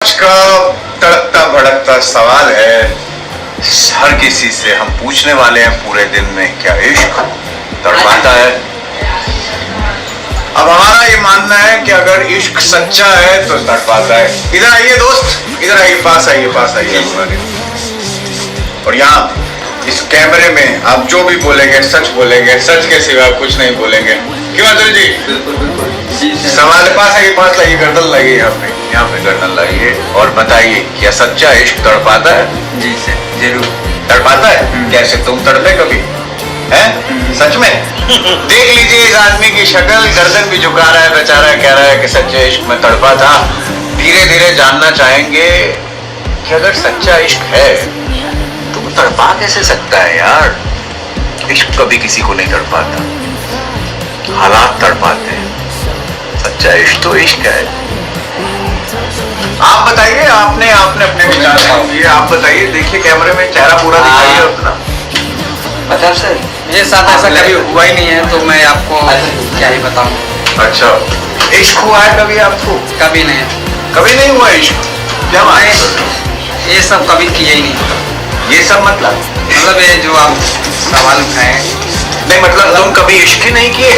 आज का तड़कता भड़कता सवाल है, हर किसी से हम पूछने वाले हैं पूरे दिन में, क्या इश्क तड़पाता है? अब हमारा ये मानना है कि अगर इश्क सच्चा है तो तड़पाता है। इधर आइए दोस्त, इधर आइए, पास आइए हमारे। और यहाँ इस कैमरे में आप जो भी बोलेंगे सच बोलेंगे, सच के सिवा कुछ नहीं बोलेंगे। क्यों अतुल जी? सवाल पास आइए, पास लाइए, गर्दन लाइए, यहाँ पे गर्दन लाइए और बताइए, क्या सच्चा इश्क तड़पाता है? जी सर, जरूर तड़पाता है। कैसे, तुम तड़पे कभी हैं? सच में देख लीजिए इस आदमी की शक्ल, गर्दन भी झुका रहा है बेचारा, कह रहा है कि सच्चे इश्क में तड़पा था। धीरे धीरे जानना चाहेंगे कि अगर सच्चा इश्क है तो वो तड़पा कैसे सकता है यार? इश्क कभी किसी को नहीं तड़पाता, हालात तड़पाते हैं। सच्चा इश्क तो इश्क है। आप बताइए, आपने अपने विचार मांगिए, आप बताइए। देखिए कैमरे में चेहरा पूरा दिखाइए अपना। मतलब सर मेरे साथ ऐसा कभी हुआ ही नहीं है, तो मैं आपको क्या ही बताऊं। अच्छा, इश्क हुआ है कभी आपको? कभी नहीं, कभी नहीं हुआ इश्क? क्या बात है? ये सब कभी किए ही नहीं। ये सब मतलब ये जो आप सवाल उठाए, नहीं मतलब तुम कभी इश्क ही नहीं किए?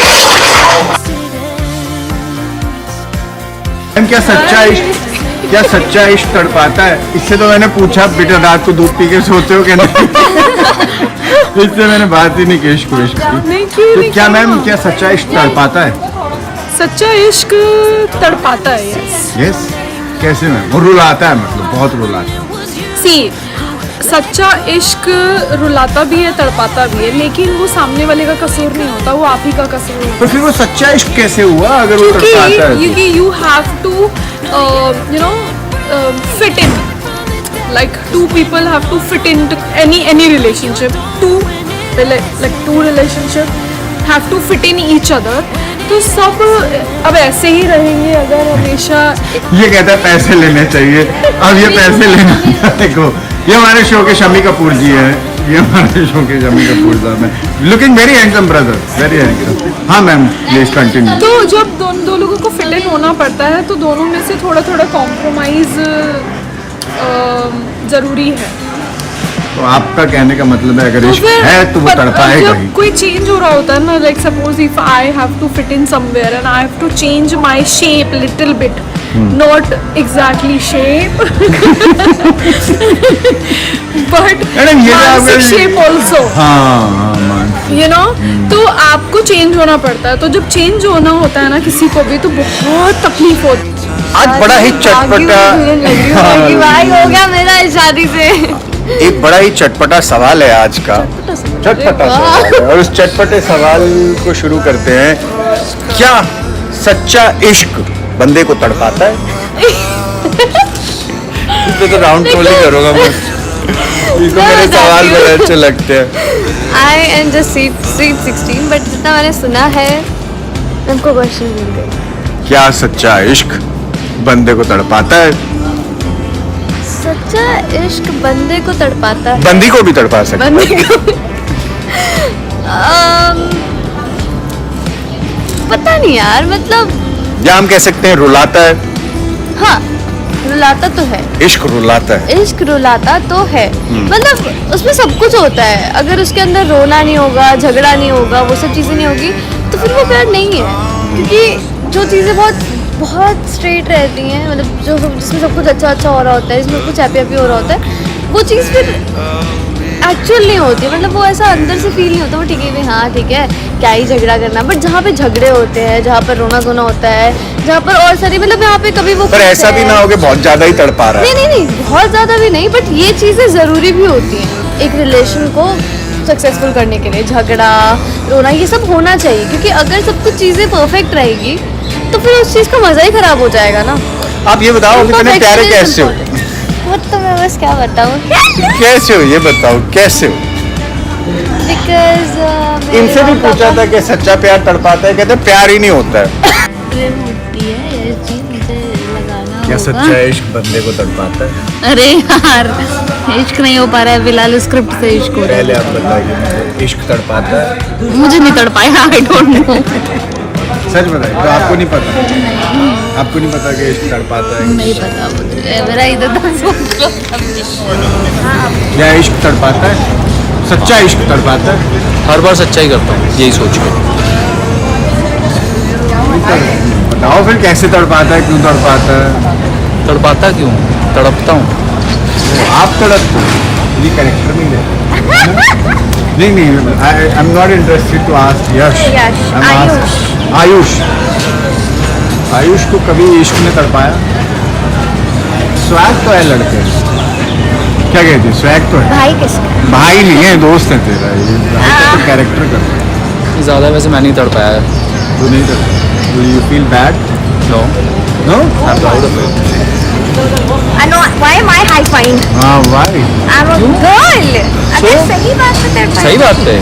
क्या सच्चा इश्क तड़पाता है? इससे तो मैंने पूछा बेटा रात को दूध पी के सोते हो क्या नहीं? इससे मैंने बात ही नहीं की इश्क की। तो क्या मैम, क्या सच्चा इश्क तड़पाता है? सच्चा इश्क तड़पाता है। यस। कैसे मैम? वो रुलाता है, मतलब बहुत रुलाता है। सी, सच्चा इश्क रुलाता भी है, तड़पाता भी है, लेकिन वो सामने वाले का कसूर नहीं होता, वो आप ही का कसूर होता है। तो फिर वो सच्चा इश्क कैसे हुआ अगर वो तड़पाता है? क्योंकि you have to fit in, like two people have to fit into any relationship. Two relationship have to fit in each other. तो सब अब ऐसे ही रहेंगे अगर हमेशा। ये कहता है पैसे लेने चाहिए, अब ये पैसे लेना देखो, ये हमारे शो के शमी कपूर जी हैं, ये हमारे शो के शमी कपूर साहब हैं, looking very handsome brother, very handsome. हाँ मैम प्लीज कंटिन्यू। तो जब दो लोगों को फिट इन होना पड़ता है तो दोनों में से थोड़ा थोड़ा कॉम्प्रोमाइज जरूरी है। तो आपका कहने का मतलब है अगर इश्क है तो वो तड़पाएगा ही। कोई चेंज हो रहा होता है ना, like suppose if I have to fit in somewhere and I have to change my shape little bit, not exactly shape but मानसिक शेप आल्सो, यू नो, तो आपको चेंज होना पड़ता है। तो जब चेंज होना होता है ना किसी को भी, तो बहुत तकलीफ होती है। आज बड़ा ही चटपटा हो गया मेरा इस शादी से। एक बड़ा ही चटपटा सवाल है आज का, चटपटा सवाल है, और उस चटपटे सवाल को शुरू करते हैं। क्या सच्चा इश्क बंदे को तड़पाता है? इस पे तो राउंड टोली करूंगा मैं। इसको मेरे सवाल बड़े अच्छे लगते हैं। I am just sweet 16, but जितना मैंने सुना है हमको क्वेश्चन मिल गई। क्या सच्चा इश्क बंदे को तड़पाता है? सच्चा इश्क बंदे को तड़पाता है, बंदी को भी तड़पा सकता है। बंदे को पता नहीं यार, मतलब या हम कह सकते हैं रुलाता है। हाँ, रुलाता तो है। इश्क रुलाता है। इश्क रुलाता तो है, मतलब उसमें सब कुछ होता है। अगर उसके अंदर रोना नहीं होगा, झगड़ा नहीं होगा, वो सब चीज़ें नहीं होगी, तो फिर वो प्यार नहीं है। क्योंकि जो चीज़ें बहुत स्ट्रेट रहती हैं, मतलब जो जिसमें सब कुछ अच्छा हो रहा होता है, जिसमें कुछ हैप्पी हो रहा होता है, वो चीज़ फिर एक्चुअल नहीं होती। मतलब वो ऐसा अंदर से फील नहीं होता। वो ठीक है भाई, हाँ ठीक है, क्या ही झगड़ा करना, बट जहाँ पे झगड़े होते हैं, जहाँ पर रोना धोना होता है, जहाँ पर और सारी, मतलब यहाँ पे कभी वो पर ऐसा भी ना हो कि बहुत ज्यादा ही तड़पा रहा है। नहीं, बहुत ज़्यादा भी नहीं, बट ये चीज़ें ज़रूरी भी होती हैं एक रिलेशन को सक्सेसफुल करने के लिए। झगड़ा, रोना, ये सब होना चाहिए, क्योंकि अगर सब कुछ चीज़ें परफेक्ट रहेगी तो फिर उस चीज़ का मज़ा ही खराब हो जाएगा ना। आप ये बताओ कि इतने प्यारे कैसे हो? वो तो मैं बस क्या बताऊँ। कैसे हो ये बताओ, कैसे हो? बिकॉज इनसे भी पूछा था कि सच्चा प्यार तड़पाता है, कहते प्यार ही नहीं होता है। प्रेम होती है ये चीज़, मुझे लगाना क्या होगा। सच्चा इश्क बंदे को तड़पाता है? अरे यार, इश्क नहीं हो पा रहा है फिलहाल, स्क्रिप्ट से इश्क हो रहा है। पहले आप बताइए, इश्क तड़पाता है? मुझे नहीं तड़पाया, आई डोंट नो। सच बताइए, तो आपको नहीं पता? आपको नहीं पता कि इश्क तड़पाता है? नहीं पता मुझे, मेरा इधर क्या इश्क तड़पाता है? सच्चा इश्क तड़पाता है? हर बार सच्चाई करता हूँ यही सोच के। बताओ फिर कैसे तड़पाता है, क्यों तड़पाता है? तड़पाता क्यों? तड़पता हूँ। आप तड़पते हो, ये कैरेक्टर नहीं है। नहीं, I am not interested to ask Yash. Ayush को कभी इश्क में तड़पाया? स्वैग तो है लड़के, क्या कहते हैं, स्वैग तो है। भाई किसका? भाई नहीं है, दोस्त है तेरा, ये भाई का तो कैरेक्टर करता है। ज़्यादा वैसे मैं नहीं तड़पाया है। तू नहीं तड़पा? Do you feel bad? No, no? I am proud of it. Why am I high fine? हाँ, वाई? I'm a girl. अगर सही बात पे तड़पाए। सही बात पे,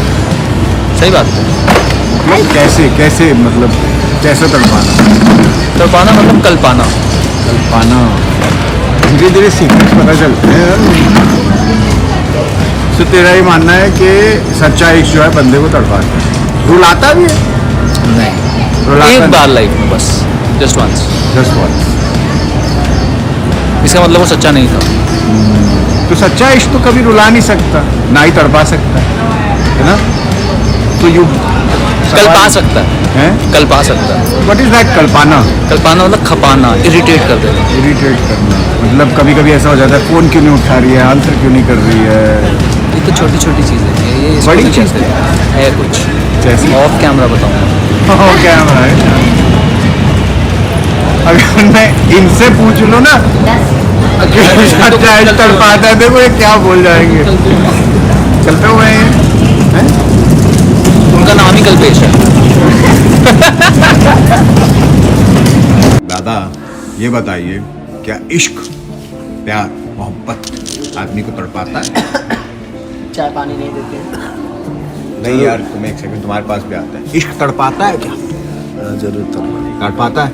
सही बात पे। कैसे मतलब कैसे तड़पाना? तड़पाना मतलब कल्पाना। तड़पाना धीरे धीरे सीक्वेंस पता चलते हैं। तो तेरा ये मानना है कि सच्चा इश्क जो है बंदे को तड़पाता है, रुलाता भी है? नहीं, रुलाता एक नहीं। बार लाइफ में बस, जस्ट वंस। Just once। इसका मतलब वो सच्चा नहीं था। तो सच्चा इश्क तो कभी रुला नहीं सकता, ना ही तड़पा सकता है ना? तो यू कल्पा सकता है, है? कल्पा सकता है। व्हाट इज दैट कल्पाना? कल्पाना मतलब खपाना, इरिटेट कर देना। इरिटेट करना मतलब कभी कभी ऐसा हो जाता है, फोन क्यों नहीं उठा रही है, आंसर क्यों नहीं कर रही है? ये तो छोटी छोटी चीज़ें हैं, ये इसको बड़ी नहीं चीज़ कहते है कुछ। जैसे ऑफ कैमरा बताऊंगा। कैमरा है। अगर मैं इनसे पूछ लूँ ना कि सच्चा इश्क तड़पाता है, देखो ये क्या बोल जाएंगे। चलते हुए हैं। उनका नाम ही कल्पेश है। दादा ये बताइए, क्या इश्क, प्यार, मोहब्बत आदमी को तड़पाता है? चाय पानी नहीं देते। नहीं यार, तुम एक सेकंड, तुम्हारे पास भी आता है। इश्क तड़पाता है क्या? जरूर तड़पाता है।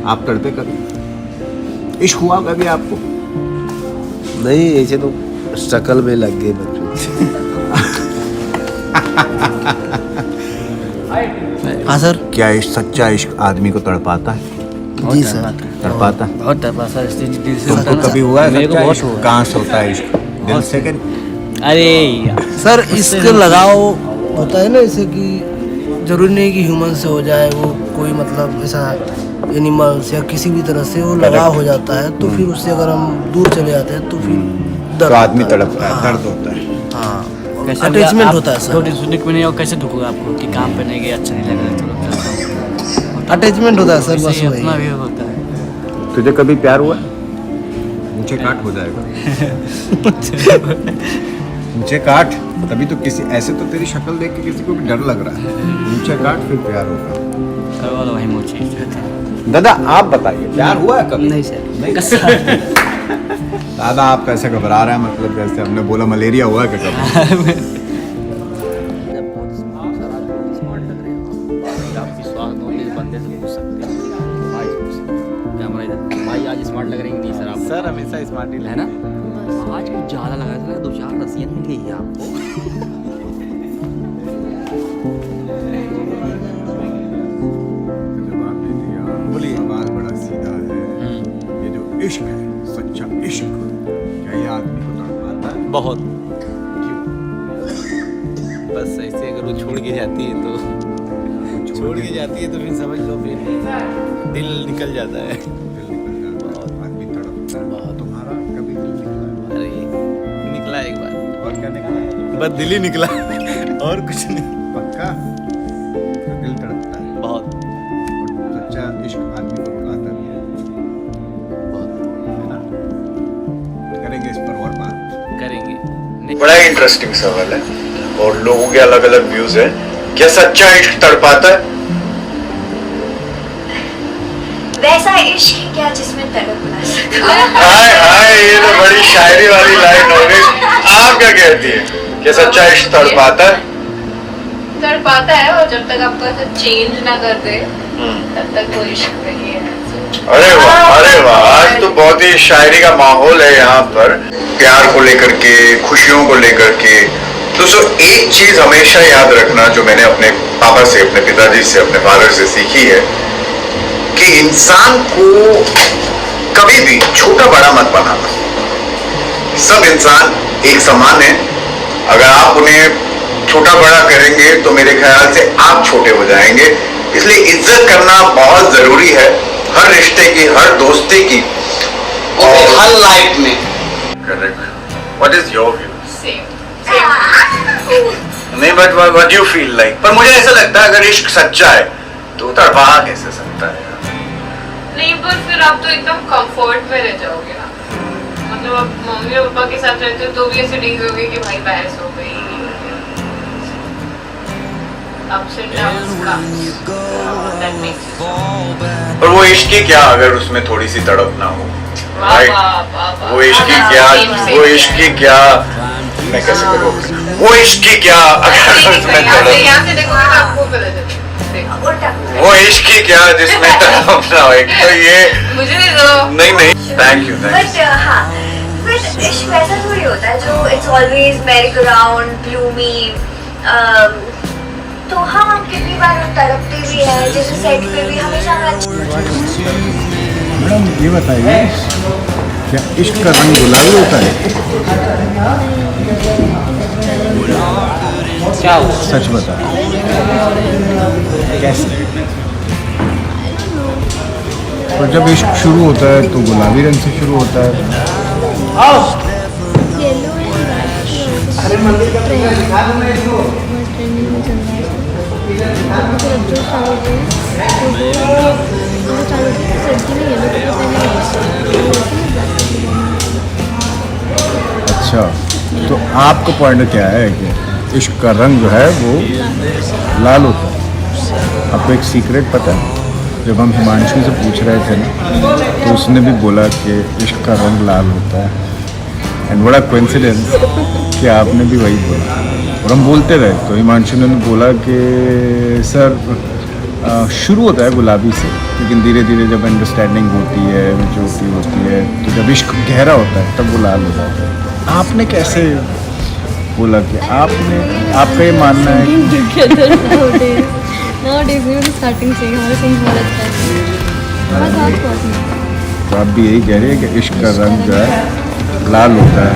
आप तड़पे कभी? इश्क हुआ कभी आपको? नहीं, ऐसे तो शक्ल में लग गए बच्चों। हाँ सर। क्या इश्क, सच्चा इश्क आदमी को तड़पाता है? जी सर। तड़पाता है। बहुत तड़पा सर, दिल से होता तुमको है ना कभी सर। हुआ है मेरे को सच्चा बहुत इश्क? हुआ है। कहाँ से होता है इश्क? दिल से कि अरे सर इसके लगाव होता है ना, जैसे कि जरूरी नहीं कि ह्यूमन से हो जाए, वो कोई मतलब ऐसा एनिमल्स या किसी भी तरह से वो लगाव हो जाता है, तो फिर उससे अगर हम दूर चले जाते हैं तो फिर तो आदमी होता है। तड़पता है, दर्द होता है। हाँ, कैसे अटैचमेंट होता है सर। दो दिन सुनने को नहीं और कैसे दुखोगा आपको कि काम पे नहीं गया, अच्छा नहीं लग रहा, चलो अटैचमेंट होता है सर, बस वैसे ही अपना वही। भी होता है। तुझे कभी प्यार हुआ? मुझे काट हो जाएगा। मुझे काट, तभी तो किसी ऐसे तो तेरी शक्ल देख के किसी को भी डर लग रहा है। मुझे काट फिर प्यार होगा। करवा लो वही मोची। दादा आप बताइए, प्यार हुआ है कभी? नहीं सर। दादा आप कैसे घबरा रहे हैं, मतलब जैसे हमने बोला मलेरिया हुआ है क्या कभी? सर हमेशा स्मार्ट ही है ना, आज कुछ ज़्यादा लगा था, 2-4 रसियन मिल गई आपको। बोलिए। सवाल बड़ा सीधा है, ये जो इश्क है, सच्चा इश्क, क्या ये आदमी को तड़पाता है? बहुत। क्यों? बस ऐसे अगर वो छोड़ के जाती है तो छोड़ के जाती है तो फिर समझ लो फिर दिल निकल जाता है। दिल निकल जाता है, आदमी तड़पता है। तुम्हारा कभी दिल निकला है? अरे निकला एक बार, और क्या निकला है? बस दिल ही निकला और कुछ नहीं। पक्का? तो दिल तड़पता है बहुत और सच्चा इश्क आदमी को रुलाता भी है ना? करेंगे इस पर और बात। करेंगे। बड़ा ही इंटरेस्टिंग सवाल है और लोगों के अलग अलग व्यूज है। क्या सच्चा इश्क तड़पाता है? वैसा इश्क क्या जिसमें तड़प ना सके। हाय हाय, ये तो बड़ी शायरी वाली लाइन हो गई। आप क्या कहती है? क्या सच्चा इश्क तड़पाता है? तड़पाता है, और जब तक आपका चेंज ना कर दे तब तक वो इश्क नहीं है। अरे वाह, अरे वाह, आज तो बहुत ही शायरी का माहौल है यहाँ पर। प्यार को लेकर के, खुशियों को लेकर के, दोस्तों एक चीज हमेशा याद रखना जो मैंने अपने पापा से, अपने पिताजी से, अपने फादर से सीखी है कि इंसान को कभी भी छोटा बड़ा मत बनाना। सब इंसान एक समान है। अगर आप उन्हें छोटा बड़ा करेंगे तो मेरे ख्याल से आप छोटे हो जाएंगे। इसलिए इज्जत करना बहुत जरूरी है, हर रिश्ते की, हर दोस्ती की और हर लाइफ में। Correct. What is your view? नहीं, but what you feel like? पर मुझे ऐसा लगता है अगर इश्क सच्चा है तो तड़पा कैसे सकता है? नहीं, पर फिर आप तो एकदम कंफर्ट में रह जाओगे ना। मतलब आप मम्मी और पापा के साथ रहते हो तो भी ऐसे डील होगी कि भाई बहस हो गई, ups and downs comes, that makes sense। पर वो इश्क की क्या अगर उसमें थोड़ी सी तड़प ना हो? वाह वाह वाह। वो इश्क की क्या, वो इश्क की क्या, मैं कैसे करूँ? वो इश्क की क्या अगर उसमें तड़प, यहाँ से देखोगे तो आपको पता चलेगा। वो इश्क की क्या जिसमें तड़प ना हो? एक तो ये मुझे नहीं दो। नहीं, थैंक यू। बट हाँ, बट इश्क वैसा थोड़ी होता है जो इट्स ऑलवेज मैरिक अराउंड ब्लूमी। तो हम कितनी बार तड़पते भी हैं, जैसे सेट पे भी हमेशा मैडम ये बताइए, क्या इश्क का रंग गुलाबी होता है? क्या हुआ? सच बता, कैसे? और जब इश्क शुरू होता है तो गुलाबी रंग से शुरू होता है। अच्छा, तो आपका पॉइंट क्या है कि इश्क का रंग जो है वो लाल होता है? आपको एक सीक्रेट पता है? जब हम हिमांशु से पूछ रहे थे ना तो उसने भी बोला कि इश्क का रंग लाल होता है। एंड बड़ा कोइंसिडेंस कि आपने भी वही बोला और हम बोलते रहे। तो हिमांशु ने बोला कि सर शुरू होता है गुलाबी से, लेकिन धीरे धीरे जब अंडरस्टैंडिंग होती है, मैच्योरिटी होती है, तो जब इश्क गहरा होता है तब वो लाल हो जाता है। आपने कैसे बोला कि आपका ये मानना है स्टार्टिंग से हमारा सही बहुत अच्छा है। तो आप भी यही कह रहे हैं कि इश्क का रंग जो है लाल होता है?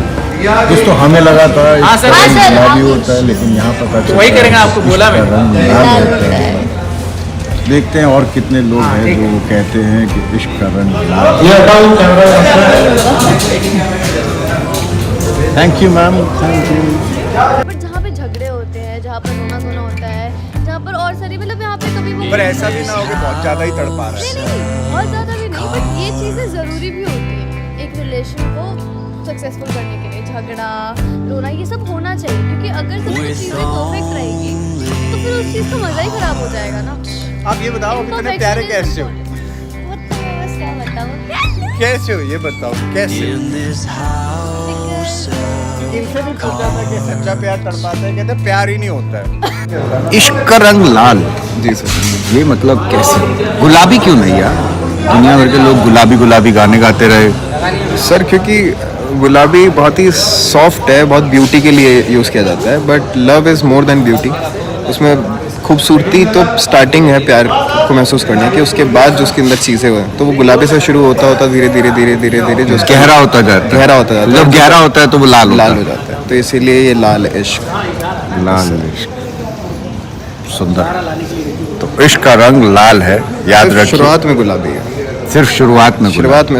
दोस्तों हमें लगा था इसका रंग गुलाबी होता है, लेकिन यहाँ पता चला वही करेंगे, आपको बोला मैं। रंग लाल होता है। देखते हैं और कितने लोग हैं जो कहते हैं कि इश्क का रंग लाल। Thank you ma'am, thank you. But जहाँ पे झगड़े होते हैं, जहाँ पर रोना धोना होता है, जहाँ पर और सारी मतलब यहाँ पे कभी वो पर ऐसा भी ना हो कि बहुत ज़्यादा ही तड़पा रहा है। नहीं, बहुत ज़्यादा भी नहीं, बट ये चीज़ें ज़रूरी भी होती हैं एक रिलेशन को सक्सेसफुल करने के लिए। झगड़ा, रोना, ये सब होना चाहिए, क्योंकि अगर सब चीज़ें परफेक्ट रहेगी तो फिर उस चीज़ का मज़ा ही खराब हो जाएगा ना। आप ये बताओ कितने प्यारे कैसे हो? बहुत तो मैं बस क्या बताऊँ। कैसे हो ये बताओ, कैसे? इनसे भी पूछा था कि सच्चा प्यार तड़पाता है, कहते प्यार ही नहीं होता है। इश्क का रंग लाल, जी सर, ये मतलब कैसे? गुलाबी क्यों नहीं यार? दुनिया भर के लोग गुलाबी गुलाबी गाने गाते रहे। सर क्योंकि गुलाबी बहुत ही सॉफ्ट है, बहुत ब्यूटी के लिए यूज़ किया जाता है, but love is more than beauty. उसमें खूबसूरती तो स्टार्टिंग है प्यार को महसूस करने की, उसके बाद जो उसके अंदर चीज़ें हुए तो वो गुलाबी से शुरू होता होता धीरे धीरे धीरे धीरे धीरे जो गहरा होता जाता है, गहरा होता जाता है। जब गहरा होता है तो वो लाल हो जाता है। तो इसीलिए ये लाल इश्क, लाल इश्क। सुंदर। तो इश्क का रंग लाल है, याद रखिए। शुरुआत में गुलाबी है, सिर्फ शुरुआत में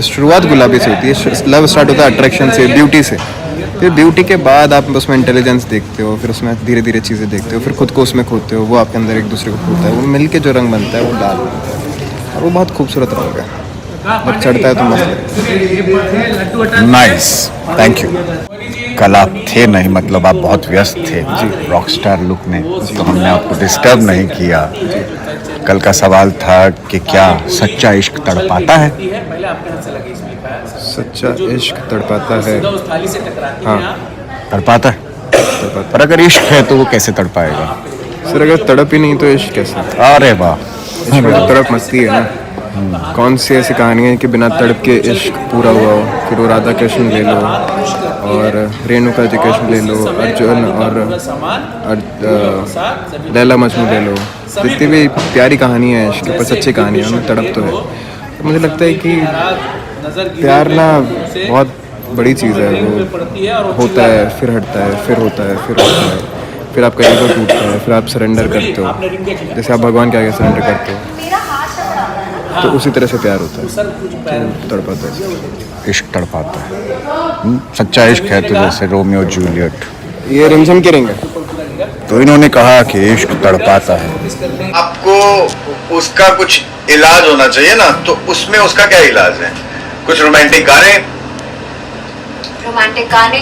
शुरुआत गुलाबी से होती है। लव स्टार्ट होता है अट्रैक्शन से, ब्यूटी से। फिर ब्यूटी के बाद आप उसमें इंटेलिजेंस देखते हो, फिर उसमें धीरे धीरे चीज़ें देखते हो, फिर खुद को उसमें खोते हो, वो आपके अंदर एक दूसरे को खोता है, वो मिल के जो रंग बनता है वो लाल बनता है। और वो बहुत खूबसूरत रंग है, जब चढ़ता है तो मस्त। Nice, thank you. कल आप थे नहीं, मतलब आप बहुत व्यस्त थे जी, रॉकस्टार लुक में, तो हमने आपको डिस्टर्ब नहीं किया। कल का सवाल था कि क्या सच्चा इश्क तड़पाता है? सच्चा इश्क तड़पाता है। हाँ, तड़पाता है। पर अगर इश्क है तो वो कैसे तड़पाएगा? सर अगर तड़प ही नहीं तो इश्क कैसे? अरे वाह, इश्क में तो तड़प मस्ती है ना। कौन सी ऐसी कहानी है कि बिना तड़प के इश्क पूरा हुआ हो? फिर वो राधा कृष्ण ले लो और रेणुका जी कृष्ण ले लो, अर्जुन और लैला मजनू ले लो, जितनी भी प्यारी कहानी है इश्क के ऊपर, सच्ची कहानी है, उनमें तड़प तो है। तो मुझे लगता है कि प्यार ना बहुत बड़ी चीज़ है। वो होता है, फिर हटता है, फिर होता है, फिर होता है, फिर आपका ईगो टूटता है, फिर आप सरेंडर करते हो, जैसे आप भगवान के आगे सरेंडर करते हो, तो उसी तरह से प्यार होता है, तो तड़पाता है। इश्क तड़पाता है, सच्चा इश्क है तो जैसे रोमियो जूलियट। ये रिमझिम के रिंग है। तो इन्होंने कहा कि इश्क तड़पाता है। आपको उसका कुछ इलाज होना चाहिए ना, तो उसमें उसका क्या इलाज है? कुछ रोमांटिक गाने, रोमांटिक गाने,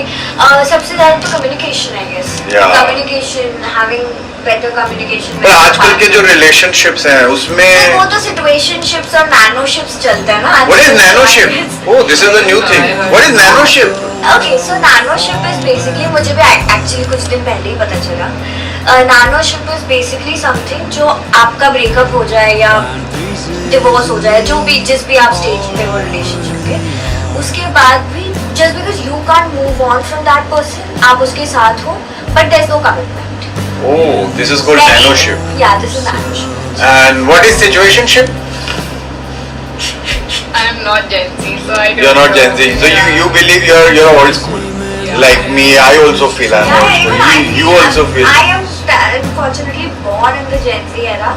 सबसे ज्यादा तो कम्युनिकेशन है, guess communication, having better communication. पर आजकल के जो रिलेशनशिप्स हैं उसमें वो तो सिचुएशनशिप्स और नैनोशिप्स चलते हैं ना। What is nanoship? Oh, this is a new thing. What is nanoship? Okay, so nanoship is basically, मुझे भी एक्चुअली कुछ दिन पहले ही पता चला, nanoship is basically something जो आपका ब्रेकअप हो जाए या डिवोर्स हो जाए, जो भी जिस भी आप स्टेज पे हो रिलेशनशिप के, उसके बाद भी just because you can't move on from that person, आप उसके साथ हो, but there's no commitment. Oh, this is called nanoship. Yeah, this is nanoship. And what is situationship? I am not Gen Z, so I don't You're not know. Gen Z, so you believe you're old school. Like me, I also feel I'm old even school. I You also feel. I am unfortunately born in the Gen Z era,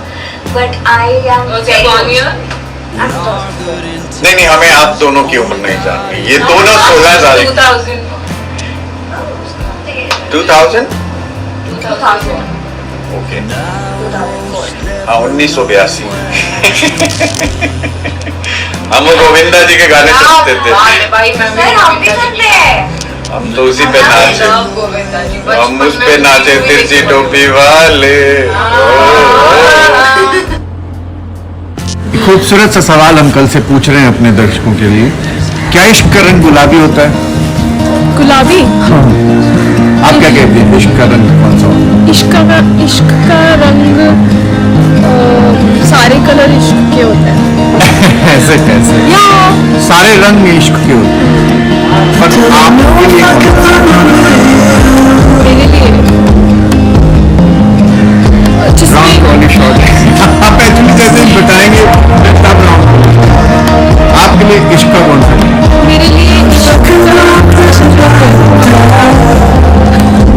but I am Was you very born old here? school. I'm born. नहीं, हमें आप दोनों की उम्र नहीं जाननी। ये दोनों 16 साल। 2000. 2000? 2000. Okay. 2004. हाँ, 1982। हम गोविंदा जी के गाने सुनते थे। भाई मैं सर हम भी सुनते हैं। हम तो उसी पे नाचे। गोविंदा जी हम उस पे नाचे, तिरछी टोपी वाले। खूबसूरत सा सवाल हम कल से पूछ रहे हैं अपने दर्शकों के लिए, क्या इश्क का रंग गुलाबी होता है? गुलाबी? आप क्या कहते हैं, इश्क का रंग कौन सा होता है? इश्क का रंग सारे कलर इश्क के होते हैं। ऐसे कैसे? या सारे रंग इश्क के होते हैं, पर आपके लिए मेरे लिए रॉन्ग वाली शॉट आप एक्चुअली जैसे ही बताएंगे तब रॉन्ग। आपके लिए इश्क का कौन सा है? मेरे लिए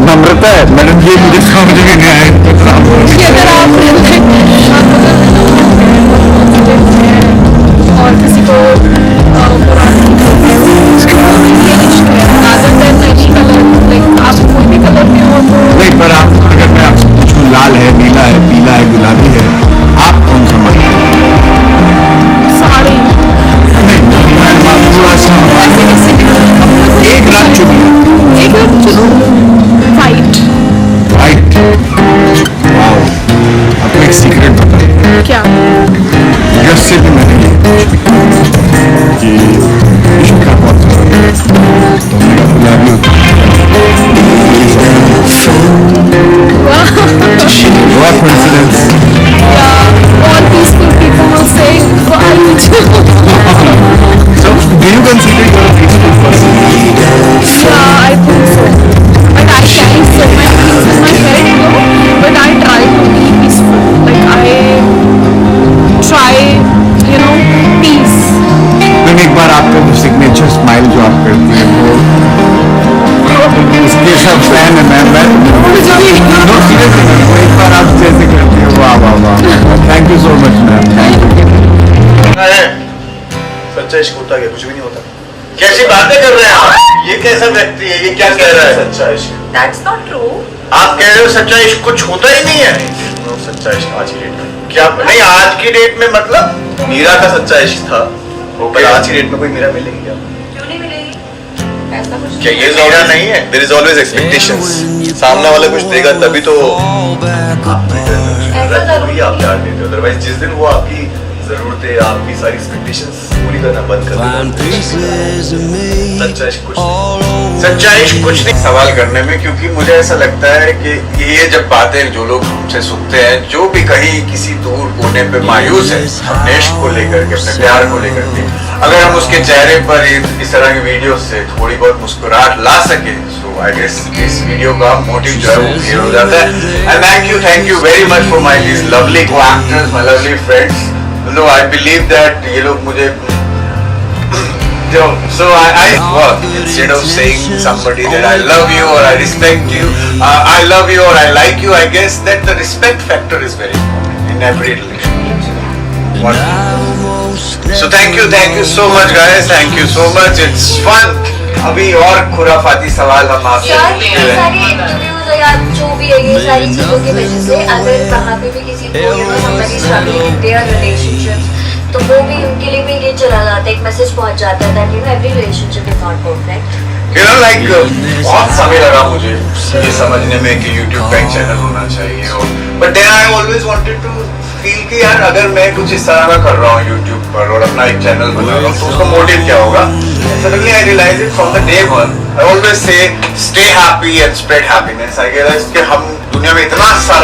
नम्रता है मैडम, ये मुझे समझ में नहीं आया। कि अगर आप और किसी को बुरा नहीं करते हो, ये इश्क है, rather than any color, like आप कोई भी कलर में हो तो नहीं, पर आप अगर मैं आपसे पूछूं लाल है, नीला है, पीला है, गुलाबी है, आप कौन सा मानते हैं? सारे नहीं, मैं थोड़ा सा एक रंग चुनिए। एक चलो वाइट। वाइट? वाओ, आपको एक सीक्रेट बता, क्या? यश से भी मैंने ये कि इश्क का कौन सा रंग है? तो मेरा गुलाबी होता है। What coincidence? Yeah, all peaceful people will say white. So, do you consider you a peaceful person? Yeah, I think so. But I carry so many things in my head, no? But I try to be peaceful. Like I try, you know, peace. लेकिन एक बार आपका जो signature smile जो आप करती हैं वो उसके सब फैन है मैं नो सीरियसली, एक बार आप जैसे करती हैं, वाह वाह वाह, thank you so much ma'am, thank you. सच्चा इश्क होता है, कुछ भी नहीं होता। कैसी बातें कर रहे हैं आप? ये कैसा व्यक्ति है? ये क्या कह रहा है सच्चा इश्क? That's not true. आप कह रहे हो सच्चा इश्क कुछ होता ही नहीं है। सच्चा इश्क आज की डेट में क्या नहीं, आज की डेट में मतलब मीरा का सच्चा इश्क था, पर आज की डेट में कोई मीरा मिलेगी क्या? क्यों नहीं मिलेगी? ऐसा कुछ क्या ये मीरा नहीं है? There is always expectations. सामने वाला कुछ देगा तभी तो आप वही आप प्यार देते हो, अदरवाइज जिस दिन वो आपकी जरूरतें, आपकी सारी एक्सपेक्टेशंस पूरी करना बंद कर देता हूं। सच्चा इश्क कुछ नहीं सवाल करने में, क्योंकि मुझे ऐसा लगता है कि ये जब बातें जो लोग हमसे सुनते हैं, जो भी कहीं किसी दूर कोने पे मायूस है अपने इश्क को लेकर के, अपने प्यार को लेकर के, अगर हम उसके चेहरे पर इस तरह की वीडियो से थोड़ी बहुत मुस्कुराहट ला सके, सो आई गेस इस वीडियो का मोटिव जो है वो क्लियर हो जाता है। And thank you very much for my this lovely co-actors, my lovely friends. No I believe that ये लोग मुझे so I work instead of saying somebody that I love you or I respect you, I love you or I like you. I guess that the respect factor is very important in every relationship. So thank you so much guys, thank you so much, it's fun. अभी और खुराफाती सवाल हम आपसे यार पूछते ये हैं। सारी इंटरव्यूज या जो भी है ये सारी चीजों की वजह से अगर कहाँ पे भी किसी को somebody struggling in their relationships, तो वो भी उनके लिए भी ये चला जाता है, एक मैसेज पहुंच जाता है that you know every relationship is not perfect. You know, like बहुत समय लगा मुझे ये समझने में कि YouTube का एक चैनल होना चाहिए, और but then I always wanted to feel कि यार अगर मैं कुछ इस तरह का कर रहा हूँ YouTube पर और अपना एक चैनल बना रहा हूँ, तो उसका मोटिव क्या होगा? Suddenly I realized it from the day one. I always say stay happy and spread happiness. I realized कि हम दुनिया में इतना सारा